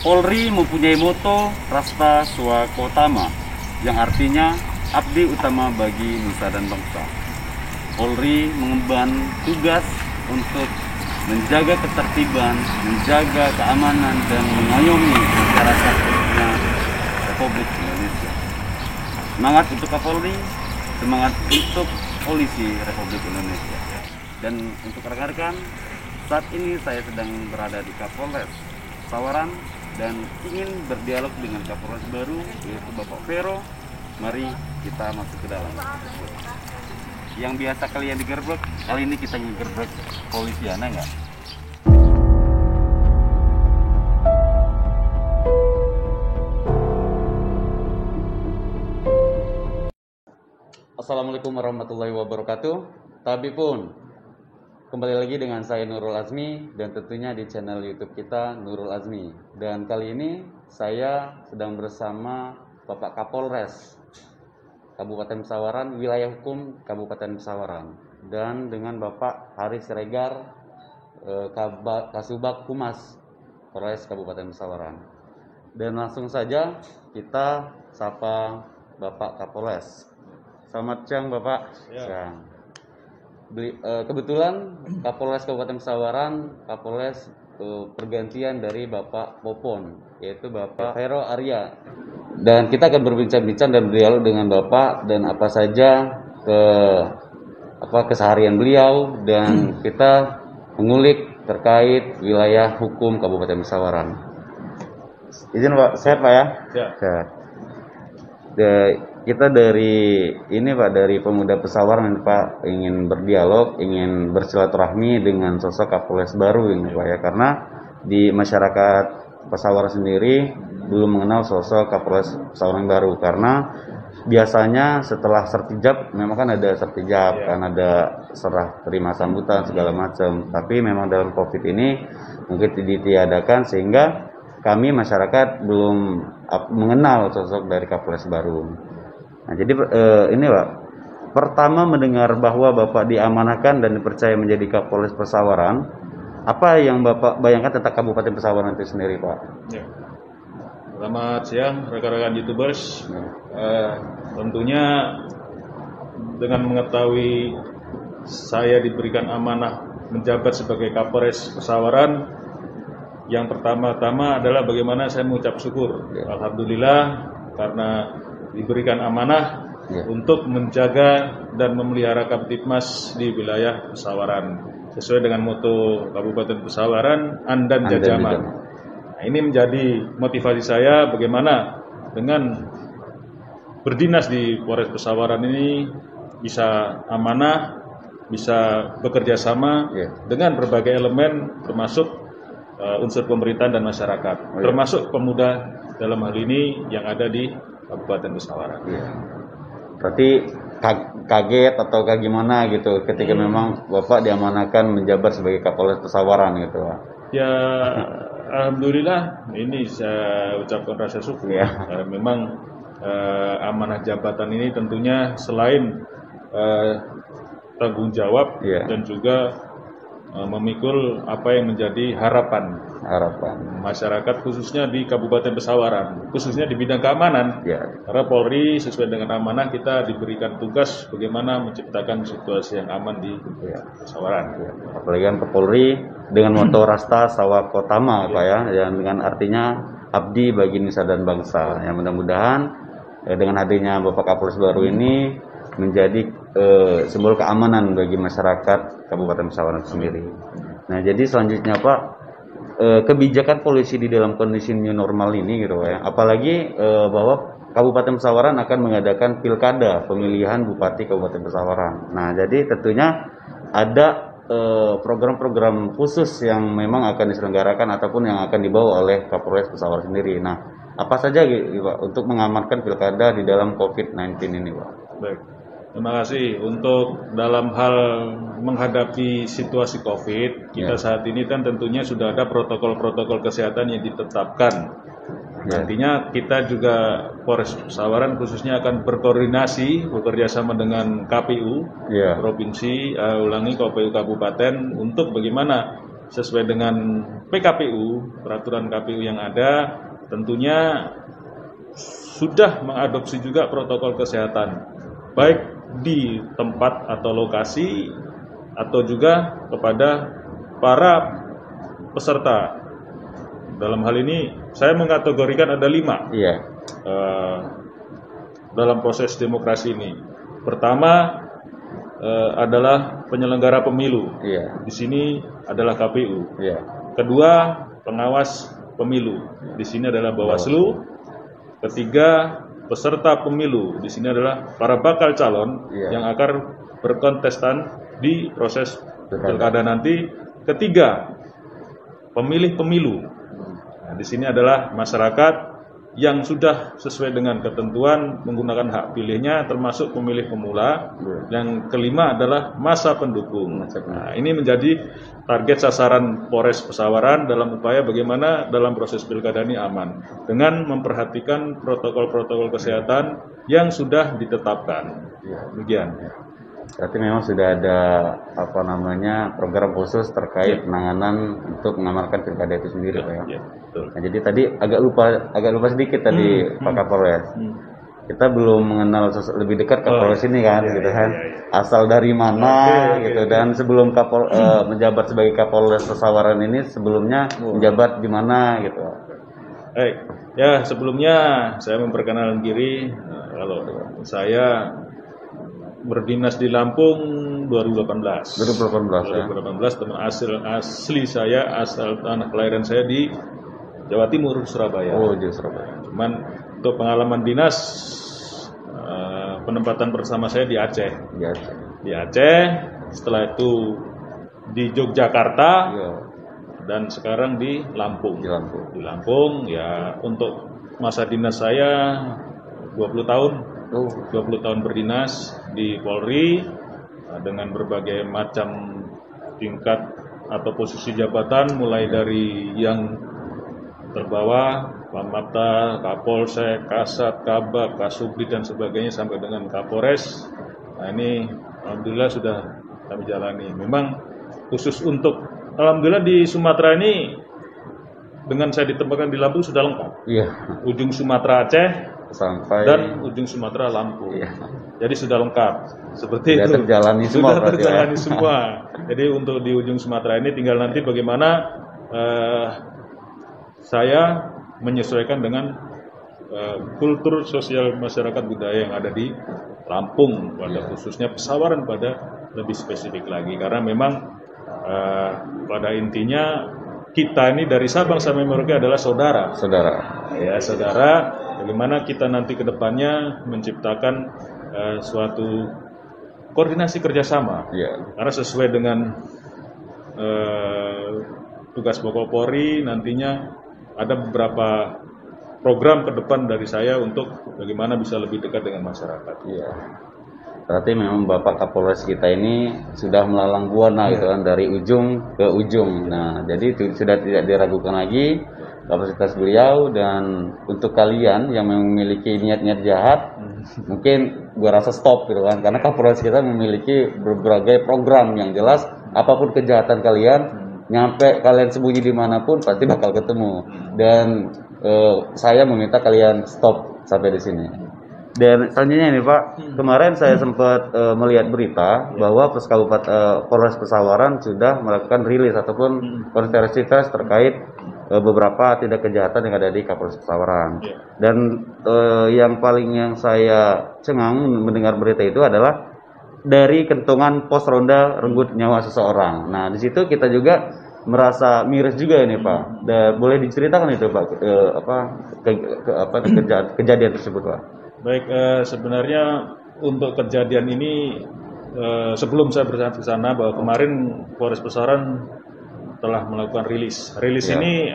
Polri mempunyai moto Rasta Swakotama yang artinya abdi utama bagi nusa dan bangsa. Polri mengemban tugas untuk menjaga ketertiban, menjaga keamanan, dan mengayomi masyarakatnya Republik Indonesia. Semangat untuk Kapolri, semangat untuk Polisi Republik Indonesia. Dan untuk rekan-rekan, saat ini saya sedang berada di Kapolres Pesawaran dan ingin berdialog dengan Kapolres baru, yaitu Bapak Vero. Mari kita masuk ke dalam. Yang biasa kalian digerbek, kali ini kita ngegerbek polisiana enggak? Assalamualaikum warahmatullahi wabarakatuh. Tabipun, kembali lagi dengan saya Nurul Azmi dan tentunya di channel YouTube kita Nurul Azmi. Dan kali ini saya sedang bersama Bapak Kapolres Kabupaten Pesawaran, wilayah hukum Kabupaten Pesawaran, dan dengan Bapak Haris Siregar, Kasubag Humas Polres Kabupaten Pesawaran. Dan langsung saja kita sapa Bapak Kapolres. Selamat siang Bapak. Siang. Kebetulan Kapolres Kabupaten Pesawaran, Kapolres pergantian dari Bapak Popon, yaitu Bapak Vero Arya. Dan kita akan berbincang-bincang dan berdialog dengan Bapak dan apa saja keseharian beliau, dan kita mengulik terkait wilayah hukum Kabupaten Pesawaran. Izin Pak, sehat Pak ya? Sehat. Kita dari Pemuda Pesawaran Pak ingin berdialog, ingin bersilaturahmi dengan sosok Kapolres baru ini Pak ya, karena di masyarakat Pesawaran sendiri belum mengenal sosok Kapolres Pesawaran baru, karena biasanya setelah sertijab memang kan ada sertijab, kan ada serah terima sambutan segala macam, tapi memang dalam Covid ini mungkin ditiadakan sehingga kami masyarakat belum mengenal sosok dari Kapolres baru. Nah, jadi ini Pak, pertama mendengar bahwa Bapak diamanahkan dan dipercaya menjadi Kapolres Pesawaran, apa yang Bapak bayangkan tentang Kabupaten Pesawaran itu sendiri Pak? Ya. Selamat siang rekan-rekan YouTubers. Tentunya dengan mengetahui saya diberikan amanah menjabat sebagai Kapolres Pesawaran, yang pertama-tama adalah bagaimana saya mengucap syukur. Alhamdulillah karena diberikan amanah untuk menjaga dan memelihara Kamtibmas di wilayah Pesawaran sesuai dengan moto Kabupaten Pesawaran, Andan Jajaman. Nah, ini menjadi motivasi saya bagaimana dengan berdinas di Polres Pesawaran ini bisa amanah, bisa bekerja sama dengan berbagai elemen termasuk unsur pemerintahan dan masyarakat, termasuk pemuda dalam hal ini yang ada di Kabupaten Pesawaran. Berarti kaget atau kayak gimana gitu ketika memang Bapak diamanahkan menjabat sebagai Kapolres Pesawaran gitu Pak? Ya, alhamdulillah ini saya ucapkan rasa syukur. Memang amanah jabatan ini tentunya selain tanggung jawab dan juga memikul apa yang menjadi harapan masyarakat khususnya di Kabupaten Pesawaran, khususnya di bidang keamanan. Karena Polri sesuai dengan amanah kita diberikan tugas bagaimana menciptakan situasi yang aman di Pesawaran. Apalagi kan Polri dengan moto Rasta Swakotama Pak ya, yang dengan artinya abdi bagi nusa dan bangsa. Yang mudah-mudahan dengan hadirnya Bapak Kapolres baru ini menjadi simbol keamanan bagi masyarakat Kabupaten Pesawaran sendiri. Nah, jadi selanjutnya Pak, kebijakan polisi di dalam kondisi new normal ini gitu ya, apalagi bahwa Kabupaten Pesawaran akan mengadakan pilkada pemilihan Bupati Kabupaten Pesawaran. Nah, jadi tentunya ada program-program khusus yang memang akan diselenggarakan ataupun yang akan dibawa oleh Kapolres Pesawaran sendiri. Nah, apa saja gitu Pak untuk mengamankan pilkada di dalam COVID-19 ini Pak? Baik. Terima kasih. Untuk dalam hal menghadapi situasi COVID, kita saat ini kan tentunya sudah ada protokol-protokol kesehatan yang ditetapkan. Nantinya kita juga Polres Pesawaran khususnya akan berkoordinasi bekerja sama dengan KPU Provinsi, KPU Kabupaten untuk bagaimana sesuai dengan PKPU, peraturan KPU yang ada, tentunya sudah mengadopsi juga protokol kesehatan, baik di tempat atau lokasi, atau juga kepada para peserta. Dalam hal ini, saya mengkategorikan ada 5 dalam proses demokrasi ini. Pertama adalah penyelenggara pemilu. Di sini adalah KPU. Kedua, pengawas pemilu. Di sini adalah Bawaslu. Ketiga, peserta pemilu. Di sini adalah para bakal calon yang akan berkontestan di proses pilkada nanti. Ketiga, pemilih pemilu. Nah, di sini adalah masyarakat yang sudah sesuai dengan ketentuan menggunakan hak pilihnya, termasuk pemilih pemula. Yang kelima adalah masa pendukung. Nah, ini menjadi target sasaran Polres Pesawaran dalam upaya bagaimana dalam proses pilkada ini aman, dengan memperhatikan protokol-protokol kesehatan yang sudah ditetapkan. Demikian. Berarti memang sudah ada program khusus terkait penanganan untuk mengamankan pilkada itu sendiri, Pak ya. Betul. Nah, jadi tadi agak lupa sedikit tadi Pak Kapolres. Kita belum mengenal lebih dekat Kapolres ini kan, gitu kan. Asal dari mana gitu, dan sebelum menjabat sebagai Kapolres Pesawaran ini sebelumnya menjabat di mana gitu. Baik. Ya, sebelumnya saya memperkenalkan diri. Kalau saya berdinas di Lampung 2018. 2018 teman asli saya, asal tanah kelahiran saya di Jawa Timur, Surabaya. Di Surabaya. Cuman untuk pengalaman dinas penempatan bersama saya di Aceh. Di Aceh, setelah itu di Yogyakarta, dan sekarang di Lampung. Di Lampung ya, untuk masa dinas saya 20 tahun. 20 tahun berdinas di Polri dengan berbagai macam tingkat atau posisi jabatan, mulai dari yang terbawah, Pamapta, Kapolsek, Kasat, Kabak, Kasubdit dan sebagainya sampai dengan Kapolres. Nah, ini alhamdulillah sudah kami jalani. Memang khusus untuk alhamdulillah di Sumatera ini dengan saya ditempatkan di Lampung sudah lengkap. Ujung Sumatera Aceh sampai dan ujung Sumatera Lampung. Jadi sudah lengkap. Seperti sudah itu. Sudah terjalani semua. Jadi untuk di ujung Sumatera ini tinggal nanti bagaimana saya menyesuaikan dengan kultur sosial masyarakat budaya yang ada di Lampung, pada khususnya Pesawaran pada lebih spesifik lagi, karena memang pada intinya kita ini dari Sabang sampai Merauke adalah saudara. Ya, saudara. Bagaimana kita nanti ke depannya menciptakan suatu koordinasi kerjasama. Karena sesuai dengan tugas pokok Polri, nantinya ada beberapa program ke depan dari saya untuk bagaimana bisa lebih dekat dengan masyarakat. Berarti memang Bapak Kapolres kita ini sudah melalang buana gitu kan, dari ujung ke ujung. Nah, jadi itu sudah tidak diragukan lagi kapasitas beliau. Dan untuk kalian yang memiliki niat-niat jahat, mungkin gua rasa stop gitu kan, karena Kapolres kita memiliki berbagai program yang jelas. Apapun kejahatan kalian, nyampe kalian sembunyi dimanapun pasti bakal ketemu. Dan saya meminta kalian stop sampai di sini. Dan selanjutnya ini Pak, kemarin saya sempat melihat berita bahwa Polres Pesawaran sudah melakukan rilis ataupun konferensi pers terkait beberapa tindak kejahatan yang ada di Kapolres Pesawaran. Dan yang saya cengang mendengar berita itu adalah dari kentongan pos ronda renggut nyawa seseorang. Nah, di situ kita juga merasa miris juga ini Pak. Boleh diceritakan itu Pak, kejadian tersebut Pak? Baik, sebenarnya untuk kejadian ini sebelum saya berangkat ke sana, bahwa kemarin Polres Pesawaran telah melakukan rilis. Rilis ini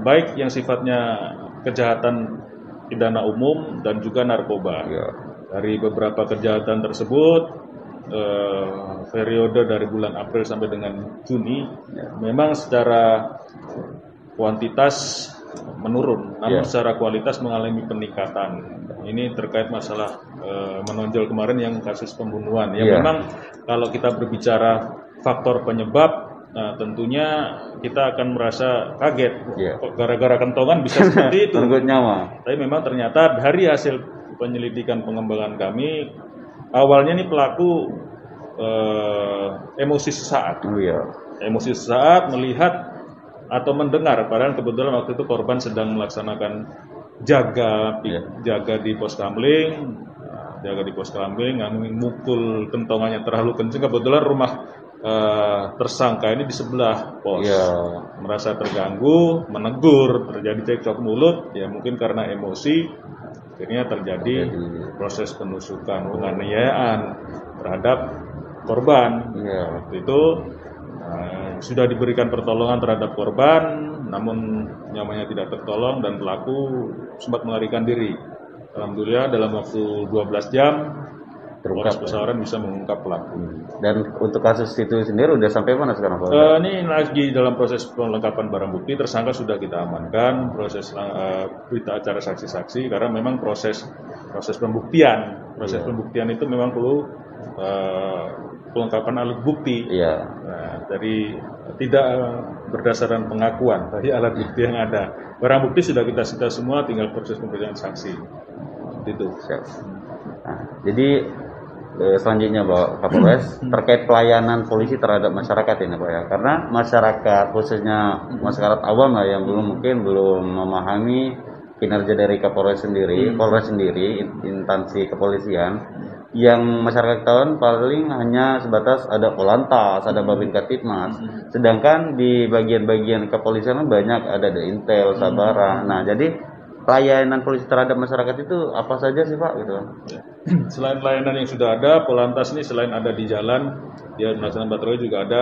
baik yang sifatnya kejahatan pidana umum dan juga narkoba. Dari beberapa kejahatan tersebut, periode dari bulan April sampai dengan Juni, memang secara kuantitas menurun, namun secara kualitas mengalami peningkatan. Ini terkait masalah menonjol kemarin yang kasus pembunuhan. Memang kalau kita berbicara faktor penyebab, Nah, tentunya kita akan merasa kaget. Iya. Kok gara-gara kentongan bisa seperti itu. Merenggut nyawa. Tapi memang ternyata dari hasil penyelidikan pengembangan kami, awalnya nih pelaku emosi sesaat. Oh iya. Emosi sesaat melihat atau mendengar, padahal kebetulan waktu itu korban sedang melaksanakan jaga di pos kamling, mukul kentongannya terlalu kencang. Kebetulan rumah tersangka ini di sebelah pos, merasa terganggu, menegur, terjadi cekcok mulut, ya mungkin karena emosi, akhirnya terjadi proses penusukan, penganiayaan terhadap korban. Waktu itu sudah diberikan pertolongan terhadap korban, namun nyawanya tidak tertolong dan pelaku sempat melarikan diri. Alhamdulillah dalam waktu 12 jam Polres Pesawaran bisa mengungkap pelaku. Dan untuk kasus itu sendiri udah sampai mana sekarang Pak? Ini lagi dalam proses pelengkapan barang bukti. Tersangka sudah kita amankan, proses berita acara saksi-saksi, karena memang proses pembuktian itu memang perlu pelengkapan alat bukti. Nah, dari tidak berdasarkan pengakuan dari alat bukti yang ada. Barang bukti sudah kita sita semua, tinggal proses pemberian saksi. Itu. Nah, jadi selanjutnya Pak Kapolres terkait pelayanan polisi terhadap masyarakat ini Pak ya, karena masyarakat khususnya masyarakat awam lah yang belum memahami kinerja dari Kapolres sendiri, Polres sendiri, instansi kepolisian, yang masyarakat tahun paling hanya sebatas ada Polantas, ada Babin Kaptipmas, sedangkan di bagian-bagian kepolisian banyak ada Intel, Sabara. Nah jadi pelayanan polisi terhadap masyarakat itu apa saja sih Pak gitu? Selain pelayanan yang sudah ada, Polantas ini selain ada di jalan, dia melaksanakan patroli juga ada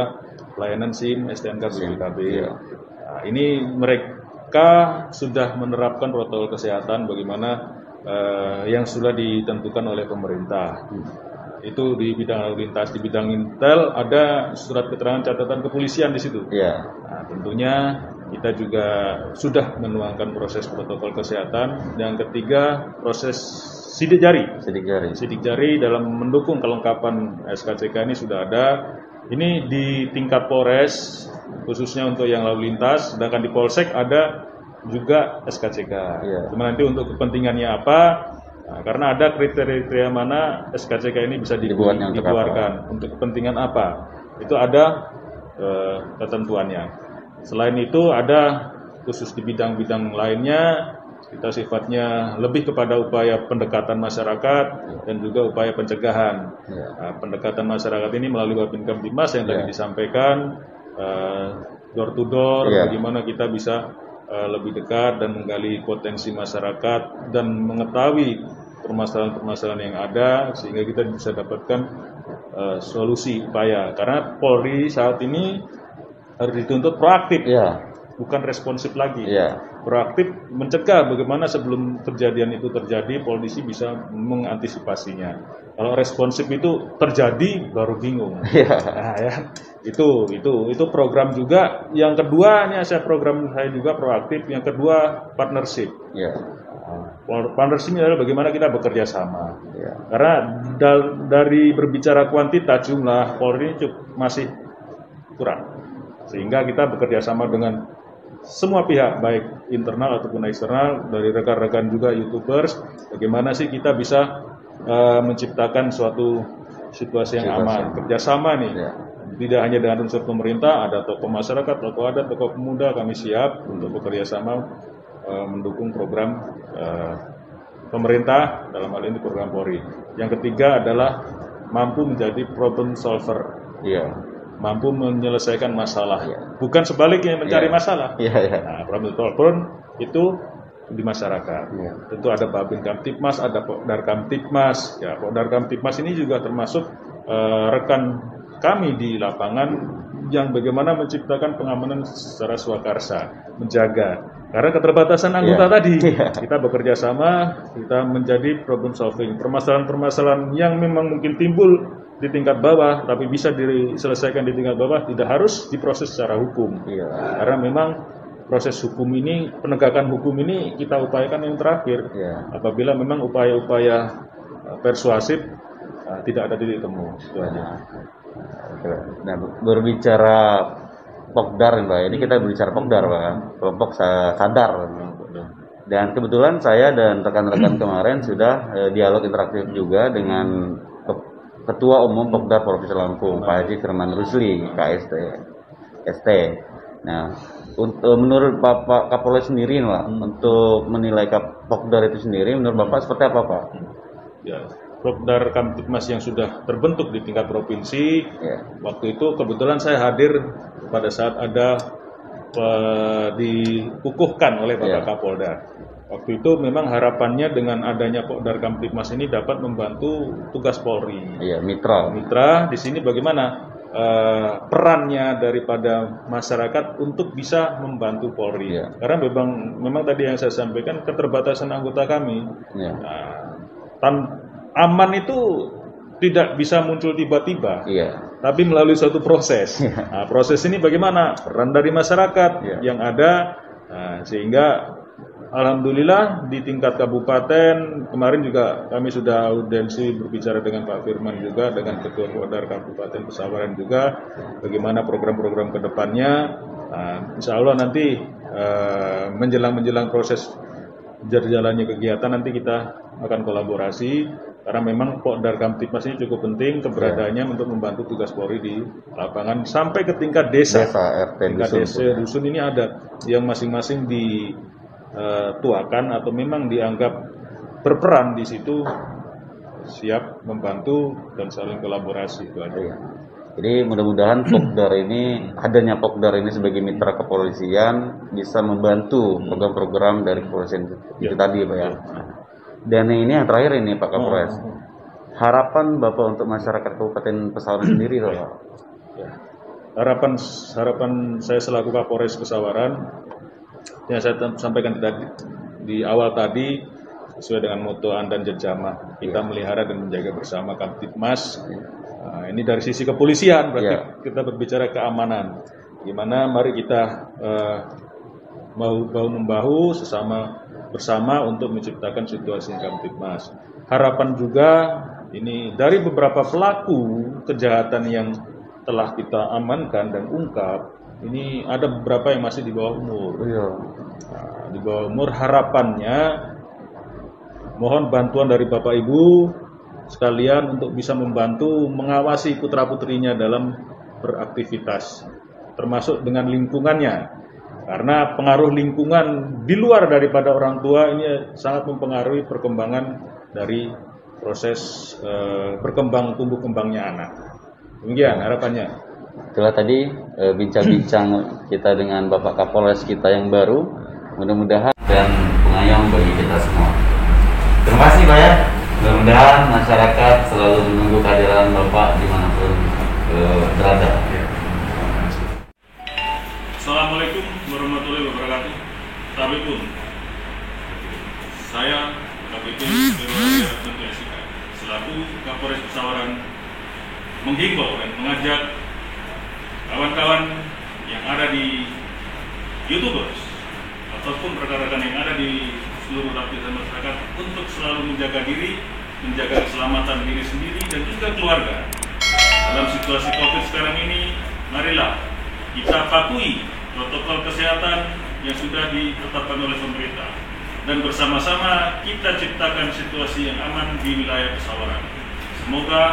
pelayanan SIM, STNK, BPKB. Nah, ini mereka sudah menerapkan protokol kesehatan bagaimana yang sudah ditentukan oleh pemerintah. Itu di bidang lalu lintas, di bidang Intel ada surat keterangan catatan kepolisian di situ. Nah, tentunya kita juga sudah menuangkan proses protokol kesehatan. Yang ketiga, proses sidik jari dalam mendukung kelengkapan SKCK ini sudah ada. Ini di tingkat Polres khususnya untuk yang lalu lintas, sedangkan di Polsek ada juga SKCK. Cuma nanti untuk kepentingannya apa? Nah, karena ada kriteria mana SKCK ini bisa dikeluarkan untuk kepentingan apa? Itu ada ketentuannya. Selain itu ada khusus di bidang-bidang lainnya, kita sifatnya lebih kepada upaya pendekatan masyarakat dan juga upaya pencegahan. Nah, pendekatan masyarakat ini melalui Babin Kamtipmas yang tadi disampaikan, door to door, bagaimana kita bisa lebih dekat dan menggali potensi masyarakat dan mengetahui permasalahan-permasalahan yang ada sehingga kita bisa dapatkan solusi upaya. Karena Polri saat ini harus dituntut proaktif, bukan responsif lagi. Proaktif mencegah bagaimana sebelum kejadian itu terjadi, polisi bisa mengantisipasinya. Kalau responsif itu terjadi baru bingung. Nah, ya, itu program juga. Yang kedua, ini program saya juga proaktif. Yang kedua, partnership. Partnership adalah bagaimana kita bekerja sama. Karena dari berbicara kuantitas jumlah Polri masih kurang. Sehingga kita bekerja sama dengan semua pihak, baik internal ataupun eksternal, dari rekan-rekan juga YouTubers, bagaimana sih kita bisa menciptakan suatu situasi yang aman, kerjasama nih. Tidak hanya dengan unsur pemerintah, ada tokoh masyarakat, tokoh adat, tokoh pemuda, kami siap untuk bekerja sama mendukung program pemerintah, dalam hal ini program Polri. Yang ketiga adalah mampu menjadi problem solver. Mampu menyelesaikan masalah, bukan sebaliknya mencari masalah. Nah, problem solver itu di masyarakat. Tentu ada Babin Kamtipmas, ada Pokdar Kamtipmas. Pokdar Kamtipmas ini juga termasuk rekan kami di lapangan yang bagaimana menciptakan pengamanan secara swakarsa, menjaga. Karena keterbatasan anggota tadi, kita bekerja sama, kita menjadi problem solving. Permasalahan-permasalahan yang memang mungkin timbul di tingkat bawah, tapi bisa diselesaikan di tingkat bawah, tidak harus diproses secara hukum. Karena memang proses hukum ini, penegakan hukum ini kita upayakan yang terakhir. Apabila memang upaya-upaya persuasif tidak ada titik temu. Itu aja. Nah, berbicara Pokdar nih Pak. Ini kita berbicara Pokdar Pak, kelompok sadar. Dan kebetulan saya dan rekan-rekan kemarin sudah dialog interaktif juga dengan Ketua Umum Pokdar Provinsi Lampung, Pak Haji Firman Rusli, KST. Nah, menurut Bapak Kapolres sendiri Pak, untuk menilai Pokdar itu sendiri, menurut Bapak seperti apa Pak? Ya, Pokdar Kamtibmas yang sudah terbentuk di tingkat provinsi, waktu itu kebetulan saya hadir pada saat ada dikukuhkan oleh Bapak Kapolda. Waktu itu memang harapannya dengan adanya Pokdar Kamtibmas ini dapat membantu tugas Polri. Iya, mitra. Mitra di sini bagaimana perannya daripada masyarakat untuk bisa membantu Polri. Iya. Karena memang tadi yang saya sampaikan keterbatasan anggota kami. Iya. Aman itu tidak bisa muncul tiba-tiba. Iya. Tapi melalui suatu proses. Nah, proses ini bagaimana? Peran dari masyarakat yang ada, sehingga alhamdulillah di tingkat kabupaten kemarin juga kami sudah audiensi berbicara dengan Pak Firman juga, dengan Ketua Pokdar Kabupaten Pesawaran juga, bagaimana program-program kedepannya. Insya Allah nanti menjelang proses jalannya kegiatan nanti kita akan kolaborasi. Karena memang Pokdar Kamtibmas ini cukup penting keberadaannya untuk membantu tugas Polri di lapangan sampai ke tingkat desa. RT, tingkat dusun ini ada yang masing-masing dituakan atau memang dianggap berperan di situ, siap membantu dan saling kolaborasi itu aja. Jadi mudah-mudahan Pokdar ini, adanya Pokdar ini sebagai mitra kepolisian bisa membantu program-program dari kepolisian itu tadi Pak ya. Dan ini yang terakhir ini Pak Kapolres, harapan Bapak untuk masyarakat Kabupaten Pesawaran sendiri Pak? Ya. Harapan saya selaku Kapolres Pesawaran yang saya sampaikan tadi di awal tadi, sesuai dengan moto Andan Jejamah, kita melihara dan menjaga bersama Kamtibmas. Ini dari sisi kepolisian, berarti kita berbicara keamanan. Gimana mari kita bahu-membahu bersama untuk menciptakan situasi Kamtibmas. Harapan juga ini dari beberapa pelaku kejahatan yang telah kita amankan dan ungkap, ini ada beberapa yang masih di bawah umur. Di bawah umur, harapannya mohon bantuan dari Bapak Ibu sekalian untuk bisa membantu mengawasi putra-putrinya dalam beraktivitas, termasuk dengan lingkungannya. Karena pengaruh lingkungan di luar daripada orang tua ini sangat mempengaruhi perkembangan dari proses berkembang tumbuh kembangnya anak. Demikian harapannya. Itulah tadi bincang-bincang kita dengan Bapak Kapolres kita yang baru, mudah-mudahan dan pengayom bagi kita semua. Terima kasih Pak ya. Mudah-mudahan masyarakat selalu menunggu kehadiran Bapak dimanapun berada. Assalamualaikum warahmatullahi wabarakatuh. Assalamualaikum. Saya KPP PWSK selaku Kapolres Pesawaran menghimbau dan mengajak kawan-kawan yang ada di YouTubers ataupun rekan-rekan yang ada di seluruh lapisan masyarakat untuk selalu menjaga diri, menjaga keselamatan diri sendiri dan juga keluarga. Dalam situasi COVID sekarang ini, marilah kita patuhi protokol kesehatan yang sudah ditetapkan oleh pemerintah dan bersama-sama kita ciptakan situasi yang aman di wilayah Pesawaran. Semoga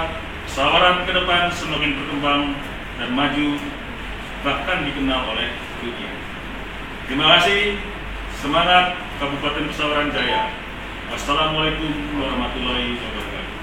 Pesawaran ke depan semakin berkembang dan maju, bahkan dikenal oleh dunia. Terima kasih, semangat Kabupaten Pesawaran Jaya. Wassalamualaikum warahmatullahi wabarakatuh.